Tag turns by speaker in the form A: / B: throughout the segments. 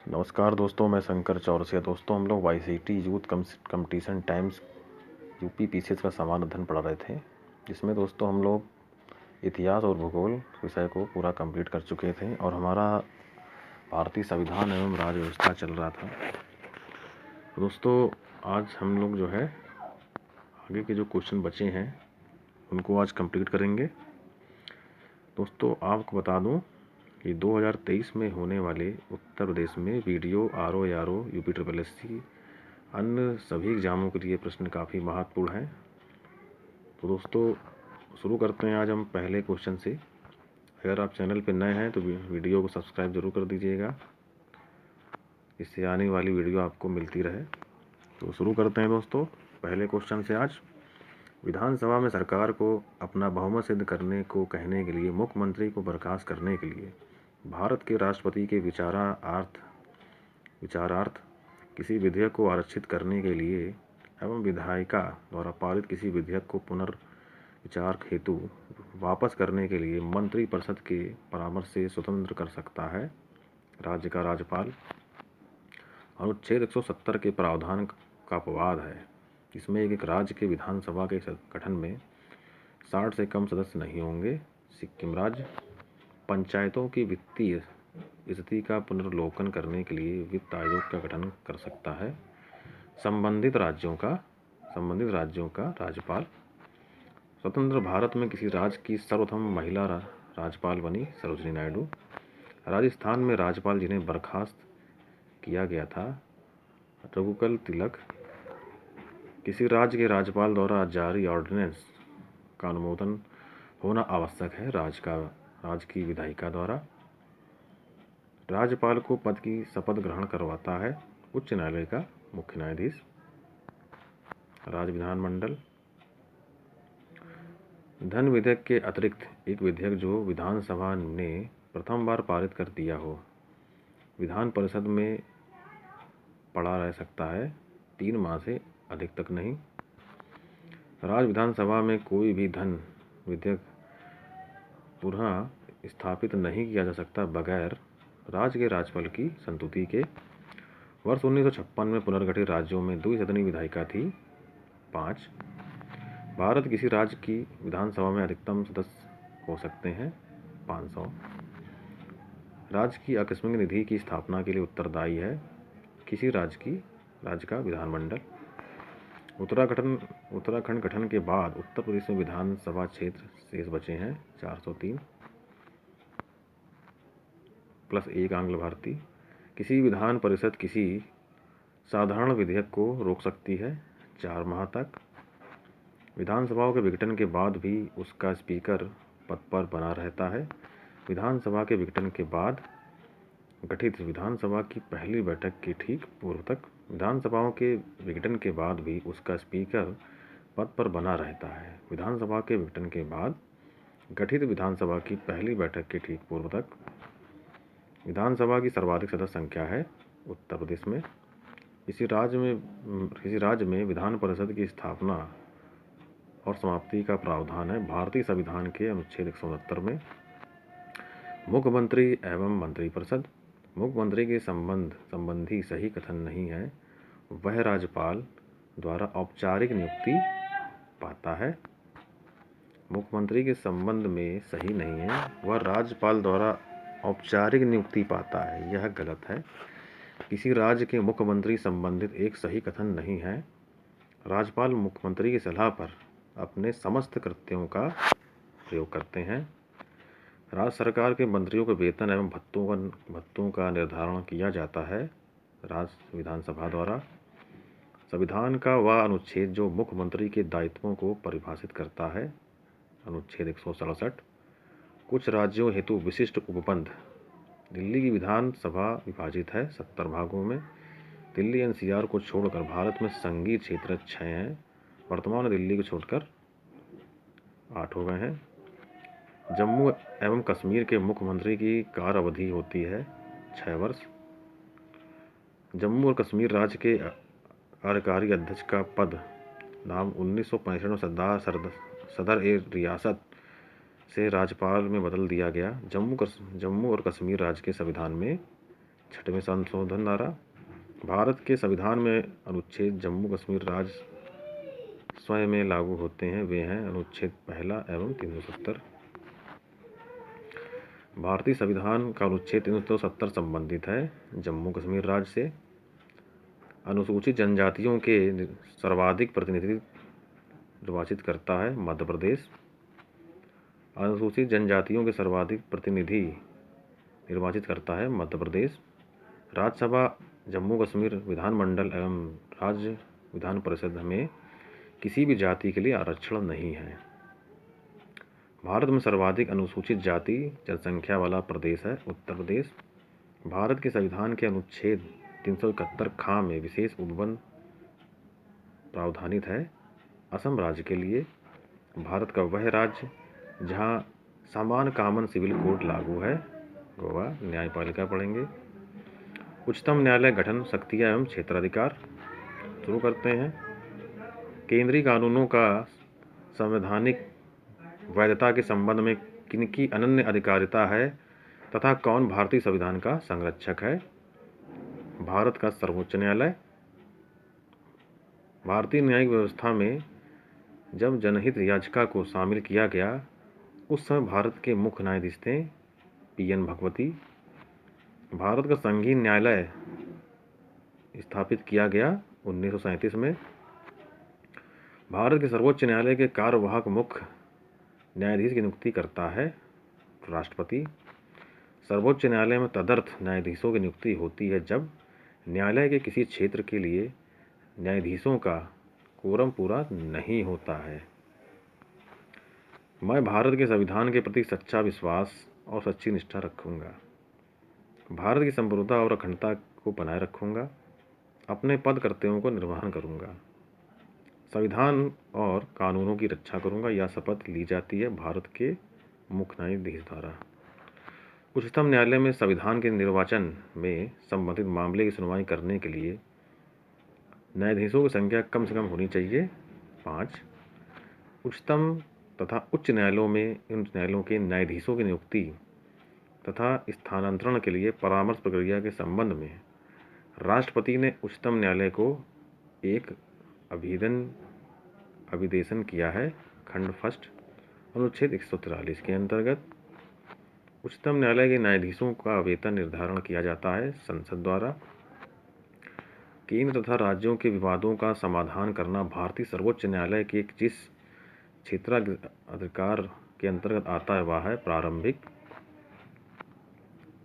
A: नमस्कार दोस्तों, मैं शंकर चौरसिया। दोस्तों, हम लोग YCT youth competition times UP PCS का समान अध्ययन पढ़ा रहे थे, जिसमें दोस्तों हम लोग इतिहास और भूगोल विषय को पूरा कंप्लीट कर चुके थे और हमारा भारतीय संविधान एवं राज्य व्यवस्था चल रहा था। तो दोस्तों, आज हम लोग जो है आगे के जो क्वेश्चन बचे हैं उनको आज कंप्लीट करेंगे। दोस्तों, आपको बता दूं कि 2023 में होने वाले उत्तर प्रदेश में video RO UP triple SC अन्य सभी एग्जामों के लिए प्रश्न काफ़ी महत्वपूर्ण हैं। तो दोस्तों, शुरू करते हैं आज हम पहले क्वेश्चन से। अगर आप चैनल पर नए हैं तो वीडियो को सब्सक्राइब जरूर कर दीजिएगा, इससे आने वाली वीडियो आपको मिलती रहे। तो शुरू करते हैं दोस्तों पहले क्वेश्चन से। आज विधानसभा में सरकार को अपना बहुमत सिद्ध करने को कहने के लिए मुख्यमंत्री को बर्खास्त करने के लिए भारत के राष्ट्रपति के विचारार्थ किसी विधेयक को आरक्षित करने के लिए एवं विधायिका द्वारा पारित किसी विधेयक को पुनर्विचार हेतु वापस करने के लिए मंत्रिपरिषद के परामर्श से स्वतंत्र कर सकता है राज्य का राज्यपाल। अनुच्छेद 170 के प्रावधान का अपवाद है, इसमें एक राज्य के विधानसभा के गठन में 60 से कम सदस्य नहीं होंगे। सिक्किम राज्य पंचायतों की वित्तीय स्थिति का पुनर्लोकन करने के लिए वित्त आयोग का गठन कर सकता है संबंधित राज्यों का राज्यपाल। स्वतंत्र भारत में किसी राज्य की सर्वप्रथम महिला राज्यपाल बनी सरोजिनी नायडू। राजस्थान में राज्यपाल जिन्हें बर्खास्त किया गया था रघुकुल तिलक। किसी राज्य के राज्यपाल द्वारा जारी ऑर्डिनेंस का अनुमोदन होना आवश्यक है राज्य की विधायिका द्वारा। राज्यपाल को पद की शपथ ग्रहण करवाता है उच्च न्यायालय का मुख्य न्यायाधीश। राज्य विधानमंडल धन विधेयक के अतिरिक्त एक विधेयक जो विधानसभा ने प्रथम बार पारित कर दिया हो विधान परिषद में पड़ा रह सकता है 3 माह से अधिक तक नहीं। राज्य विधानसभा में कोई भी धन विधेयक पुनः स्थापित नहीं किया जा सकता बगैर राज्य के राज्यपाल की संस्तुति के। वर्ष 1956 में पुनर्गठित राज्यों में द्विसदनीय विधायिका थी 5। भारत किसी राज्य की विधानसभा में अधिकतम सदस्य हो सकते हैं 500। राज्य की आकस्मिक निधि की स्थापना के लिए उत्तरदायी है किसी राज्य का विधानमंडल। उत्तराखंड गठन के बाद उत्तर प्रदेश में विधानसभा क्षेत्र शेष बचे हैं 403 प्लस 1 आंग्ल भारतीय। किसी विधान परिषद किसी साधारण विधेयक को रोक सकती है 4 माह तक। विधानसभाओं के विघटन के बाद भी उसका स्पीकर पद पर बना रहता है। विधानसभा के विघटन के बाद गठित विधानसभा की पहली बैठक के ठीक पूर्व तक विधानसभाओं के विघटन के बाद भी उसका स्पीकर पद पर बना रहता है। विधानसभा के विघटन के बाद गठित विधानसभा की पहली बैठक के ठीक पूर्व तक। विधानसभा की सर्वाधिक सदस्य संख्या है उत्तर प्रदेश में। किसी राज्य में विधान परिषद की स्थापना और समाप्ति का प्रावधान है भारतीय संविधान के अनुच्छेद 169 में। मुख्यमंत्री एवं मंत्रिपरिषद मुख्यमंत्री के संबंधी सही कथन नहीं है, वह राज्यपाल द्वारा औपचारिक नियुक्ति पाता है। मुख्यमंत्री के संबंध में सही नहीं है, वह राज्यपाल द्वारा औपचारिक नियुक्ति पाता है, यह गलत है। किसी राज्य के मुख्यमंत्री संबंधित एक सही कथन नहीं है। राज्यपाल मुख्यमंत्री की सलाह पर अपने समस्त कृत्यों का प्रयोग करते हैं। राज्य सरकार के मंत्रियों के वेतन एवं भत्तों का निर्धारण किया जाता है राज्य विधानसभा द्वारा। संविधान का वह अनुच्छेद जो मुख्यमंत्री के दायित्वों को परिभाषित करता है अनुच्छेद 167। कुछ राज्यों हेतु विशिष्ट उपबंध। दिल्ली की विधानसभा विभाजित है 70 भागों में। दिल्ली एनसीआर को छोड़कर भारत में संघीय क्षेत्र 6 हैं। वर्तमान में दिल्ली को छोड़कर 8 हो गए हैं। जम्मू एवं कश्मीर के मुख्यमंत्री की कार्य अवधि होती है 6 वर्ष। जम्मू और कश्मीर राज्य के कार्यकारी अध्यक्ष का पद नाम 1965 में सदर ए रियासत से राज्यपाल में बदल दिया गया। जम्मू और कश्मीर राज्य के संविधान में छठवें संशोधन द्वारा भारत के संविधान में अनुच्छेद जम्मू कश्मीर राज्य स्वयं में लागू होते हैं, वे हैं अनुच्छेद 1 एवं 370। भारतीय संविधान का अनुच्छेद 370 संबंधित है जम्मू कश्मीर राज्य से। अनुसूचित जनजातियों के सर्वाधिक प्रतिनिधि निर्वाचित करता है मध्य प्रदेश। अनुसूचित जनजातियों के सर्वाधिक प्रतिनिधि निर्वाचित करता है मध्य प्रदेश। राज्यसभा जम्मू कश्मीर विधानमंडल एवं राज्य विधान परिषद में किसी भी जाति के लिए आरक्षण नहीं है। भारत में सर्वाधिक अनुसूचित जाति जनसंख्या वाला प्रदेश है उत्तर प्रदेश। भारत के संविधान के अनुच्छेद 371 ख में विशेष उपबंध प्रावधानित है असम राज्य के लिए। भारत का वह राज्य जहां समान कॉमन सिविल कोड लागू है, गोवा। न्यायपालिका पढ़ेंगे। उच्चतम न्यायालय गठन, शक्तियाँ एवं क्षेत्राधिकार। शुरू करते हैं। केंद्रीय कानूनों का संवैधानिक वैधता के संबंध में किनकी अनन्य अधिकारिता है तथा कौन भारतीय संविधान का संरक्षक है? भारत का सर्वोच्च न्यायालय। भारतीय न्यायिक व्यवस्था में जब जनहित याचिका को शामिल किया गया उस समय भारत के मुख्य न्यायाधीश थे PN भगवती। भारत का संघीय न्यायालय स्थापित किया गया 1937 में। भारत के सर्वोच्च न्यायालय के कार्यवाहक मुख्य न्यायाधीश की नियुक्ति करता है राष्ट्रपति। सर्वोच्च न्यायालय में तदर्थ न्यायाधीशों की नियुक्ति होती है जब न्यायालय के किसी क्षेत्र के लिए न्यायाधीशों का कोरम पूरा नहीं होता है। मैं भारत के संविधान के प्रति सच्चा विश्वास और सच्ची निष्ठा रखूंगा। भारत की संप्रभुता और अखंडता को बनाए रखूंगा। अपने पद कर्तव्यों को निर्वहन करूंगा। संविधान और कानूनों की रक्षा करूंगा। यह शपथ ली जाती है भारत के मुख्य न्यायाधीश द्वारा। उच्चतम न्यायालय में संविधान के निर्वाचन में संबंधित मामले की सुनवाई करने के लिए न्यायाधीशों की संख्या कम से कम होनी चाहिए 5। उच्चतम तथा उच्च न्यायालयों में इन न्यायालयों के न्यायाधीशों की नियुक्ति तथा स्थानांतरण के लिए परामर्श प्रक्रिया के संबंध में राष्ट्रपति ने उच्चतम न्यायालय को एक अभिदेशन किया है खंड फर्स्ट अनुच्छेद 143 के अंतर्गत। उच्चतम न्यायालय के न्यायाधीशों का वेतन निर्धारण किया जाता है संसद द्वारा। केंद्र तथा राज्यों के विवादों का समाधान करना भारतीय सर्वोच्च न्यायालय के जिस क्षेत्राधिकार के अंतर्गत आता है वह है प्रारंभिक।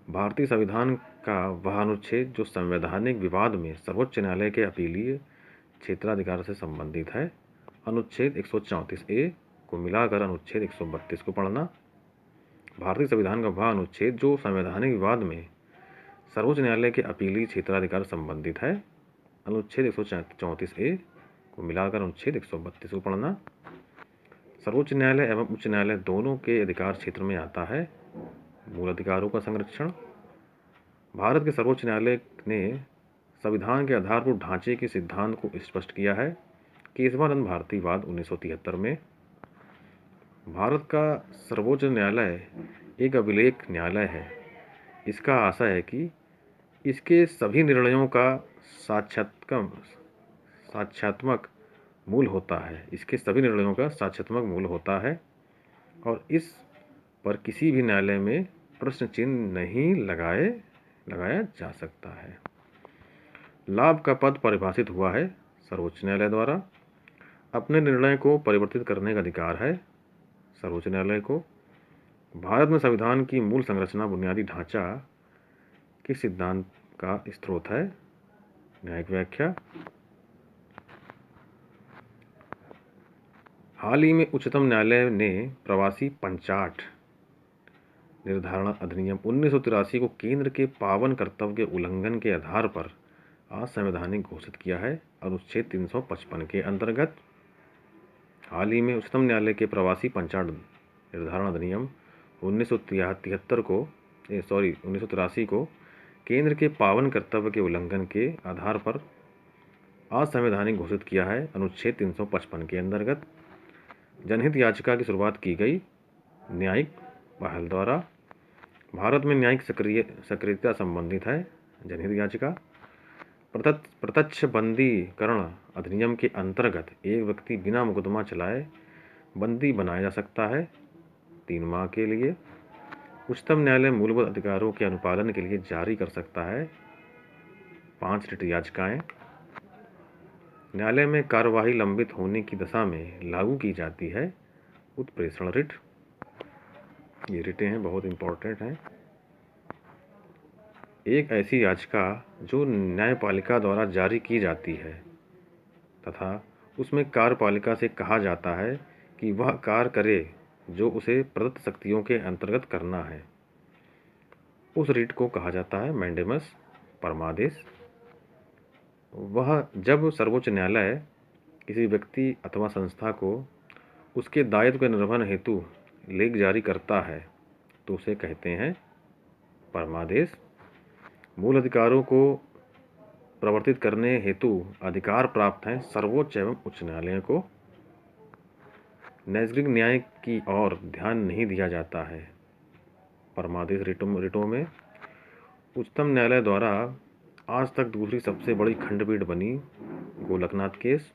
A: भारतीय संविधान का वह अनुच्छेद जो संवैधानिक विवाद में सर्वोच्च न्यायालय के अपीलीय क्षेत्राधिकार से संबंधित है, अनुच्छेद 134A को मिलाकर अनुच्छेद 132 को पढ़ना। भारतीय संविधान का वह अनुच्छेद जो संवैधानिक विवाद में सर्वोच्च न्यायालय के अपीलीय क्षेत्राधिकार संबंधित है, अनुच्छेद 134A को मिलाकर अनुच्छेद 132 को पढ़ना। सर्वोच्च न्यायालय एवं उच्च न्यायालय दोनों के अधिकार क्षेत्र में आता है मूल अधिकारों का संरक्षण। भारत के सर्वोच्च न्यायालय ने संविधान के आधारभूत ढांचे के सिद्धांत को स्पष्ट किया है केशवानंद भारतीवाद 1973 में। भारत का सर्वोच्च न्यायालय एक अभिलेख न्यायालय है। इसका आशय है कि इसके सभी निर्णयों का साक्ष्यात्मक मूल होता है। इसके सभी निर्णयों का साक्ष्यात्मक मूल होता है और इस पर किसी भी न्यायालय में प्रश्न चिन्ह नहीं लगाया जा सकता है। लाभ का पद परिभाषित हुआ है सर्वोच्च न्यायालय द्वारा। अपने निर्णय को परिवर्तित करने का अधिकार है सर्वोच्च न्यायालय को। भारत में संविधान की मूल संरचना बुनियादी ढांचा के सिद्धांत का स्रोत है। न्यायिक व्याख्या। हाल ही में उच्चतम न्यायालय ने प्रवासी पंचाट निर्धारण अधिनियम 1983 को केंद्र के पावन कर्तव्य के उल्लंघन के आधार पर असंवैधानिक घोषित किया है अनुच्छेद 355 के अंतर्गत। हाल ही में उच्चतम न्यायालय के प्रवासी पंचाट निर्धारण अधिनियम 1983 को केंद्र के पावन कर्तव्य के उल्लंघन के आधार पर असंवैधानिक घोषित किया है अनुच्छेद 355 के अंतर्गत। जनहित याचिका की शुरुआत की गई न्यायिक पहल द्वारा। भारत में न्यायिक सक्रियता संबंधित है जनहित याचिका। प्रत्यक्ष बंदीकरण अधिनियम के अंतर्गत एक व्यक्ति बिना मुकदमा चलाए बंदी बनाया जा सकता है 3 माह के लिए। उच्चतम न्यायालय मूलभूत अधिकारों के अनुपालन के लिए जारी कर सकता है 5 रिट याचिकाएं। न्यायालय में कार्यवाही लंबित होने की दशा में लागू की जाती है उत्प्रेषण रिट। ये रिटें हैं, बहुत इंपॉर्टेंट हैं। एक ऐसी याचिका जो न्यायपालिका द्वारा जारी की जाती है तथा उसमें कार्यपालिका से कहा जाता है कि वह कार्य करे जो उसे प्रदत्त शक्तियों के अंतर्गत करना है, उस रिट को कहा जाता है मैंडेमस परमादेश। वह जब सर्वोच्च न्यायालय किसी व्यक्ति अथवा संस्था को उसके दायित्व के निर्वहन हेतु लेख जारी करता है तो उसे कहते हैं परमादेश। मूल अधिकारों को प्रवर्तित करने हेतु अधिकार प्राप्त हैं सर्वोच्च एवं उच्च न्यायालयों को। नैसर्गिक न्याय की ओर ध्यान नहीं दिया जाता है परमादेश रिटों में। उच्चतम न्यायालय द्वारा आज तक दूसरी सबसे बड़ी खंडपीठ बनी गोलकनाथ केस।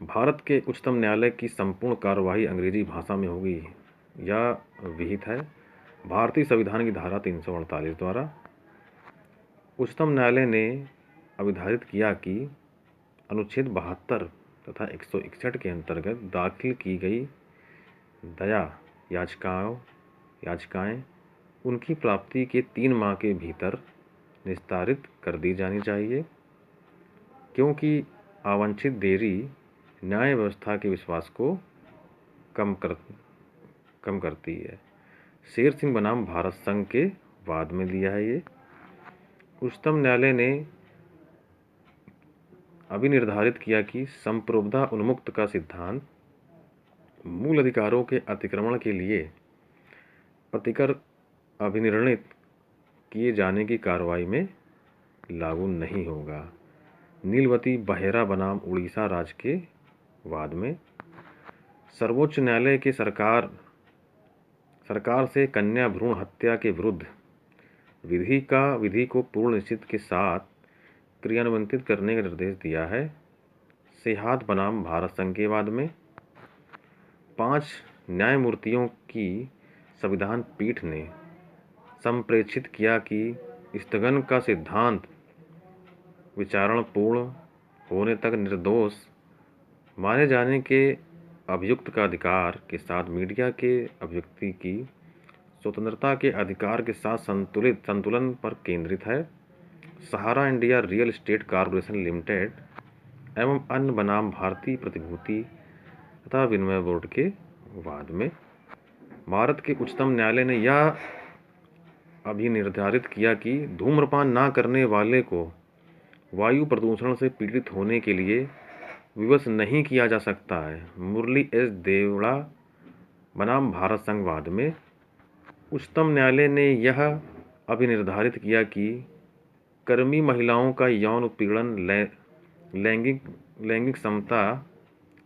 A: भारत के उच्चतम न्यायालय की संपूर्ण कार्यवाही अंग्रेजी भाषा में होगी या विहित है भारतीय संविधान की धारा 348 द्वारा। उच्चतम न्यायालय ने अविधारित किया कि अनुच्छेद 72 तथा 161 के अंतर्गत दाखिल की गई दया याचिकाएं उनकी प्राप्ति के 3 माह के भीतर निस्तारित कर दी जानी चाहिए, क्योंकि अवांछित देरी न्याय व्यवस्था के विश्वास को कम करती है। शेर सिंह बनाम भारत संघ के वाद में दिया है ये। उच्चतम न्यायालय ने अभी निर्धारित किया कि संप्रभुता उन्मुक्त का सिद्धांत मूल अधिकारों के अतिक्रमण के लिए प्रतिकर अभिनिर्णित किए जाने की कार्रवाई में लागू नहीं होगा। नीलवती बहेरा बनाम उड़ीसा राज्य के वाद में सर्वोच्च न्यायालय के सरकार से कन्या भ्रूण हत्या के विरुद्ध विधि को पूर्ण निश्चित के साथ क्रियान्वित करने का निर्देश दिया है। सेहात बनाम भारत संघ के वाद में 5 न्यायमूर्तियों की संविधान पीठ ने संप्रेषित किया कि स्थगन का सिद्धांत विचारण पूर्ण होने तक निर्दोष माने जाने के अभियुक्त का अधिकार के साथ मीडिया के अभिव्यक्ति की स्वतंत्रता के अधिकार के साथ संतुलन पर केंद्रित है। Sahara India real estate corporation limited एवं अन्य बनाम भारतीय प्रतिभूति तथा विनिमय बोर्ड के वाद में भारत के उच्चतम न्यायालय ने यह अभी निर्धारित किया कि धूम्रपान न करने वाले को वायु प्रदूषण से पीड़ित होने के लिए विवश नहीं किया जा सकता है। मुरली एस देवड़ा बनाम भारत संघ वाद में उच्चतम न्यायालय ने यह अभी निर्धारित किया कि कर्मी महिलाओं का यौन उत्पीड़न लैंगिक समता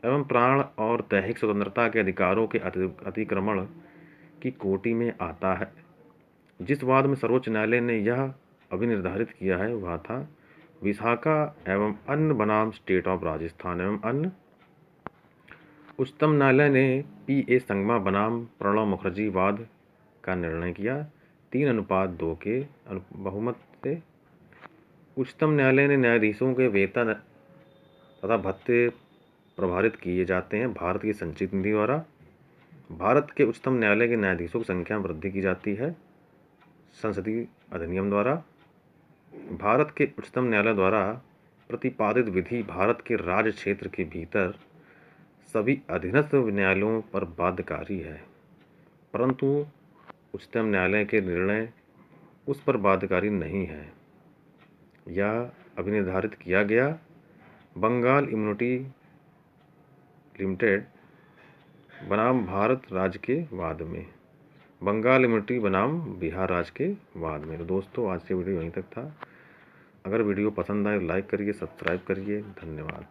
A: एवं प्राण और दैहिक स्वतंत्रता के अधिकारों के अतिक्रमण की कोटि में आता है। जिस वाद में सर्वोच्च न्यायालय ने यह अभी निर्धारित किया है वह था विशाखा एवं अन्य बनाम स्टेट ऑफ राजस्थान एवं अन्य। उच्चतम न्यायालय ने P.A. संगमा बनाम प्रणब मुखर्जी वाद का निर्णय किया 3:2 के बहुमत से। उच्चतम न्यायालय ने न्यायाधीशों के वेतन तथा भत्ते प्रभावित किए जाते हैं भारत की संचित निधि द्वारा। भारत के उच्चतम न्यायालय के न्यायाधीशों की संख्या में वृद्धि की जाती है संसदीय अधिनियम द्वारा। भारत के उच्चतम न्यायालय द्वारा प्रतिपादित विधि भारत के राज्य क्षेत्र के भीतर सभी अधीनस्थ न्यायालयों पर बाध्यकारी है, परंतु उच्चतम न्यायालय के निर्णय उस पर बाध्यकारी नहीं है। यह अभी निर्धारित किया गया बंगाल इम्यूनिटी लिमिटेड बनाम भारत राज्य के वाद में, बंगाल इम्यूनिटी बनाम बिहार राज्य के वाद में। तो दोस्तों आज की वीडियो यहीं तक था। अगर वीडियो पसंद आए लाइक करिए, सब्सक्राइब करिए। धन्यवाद।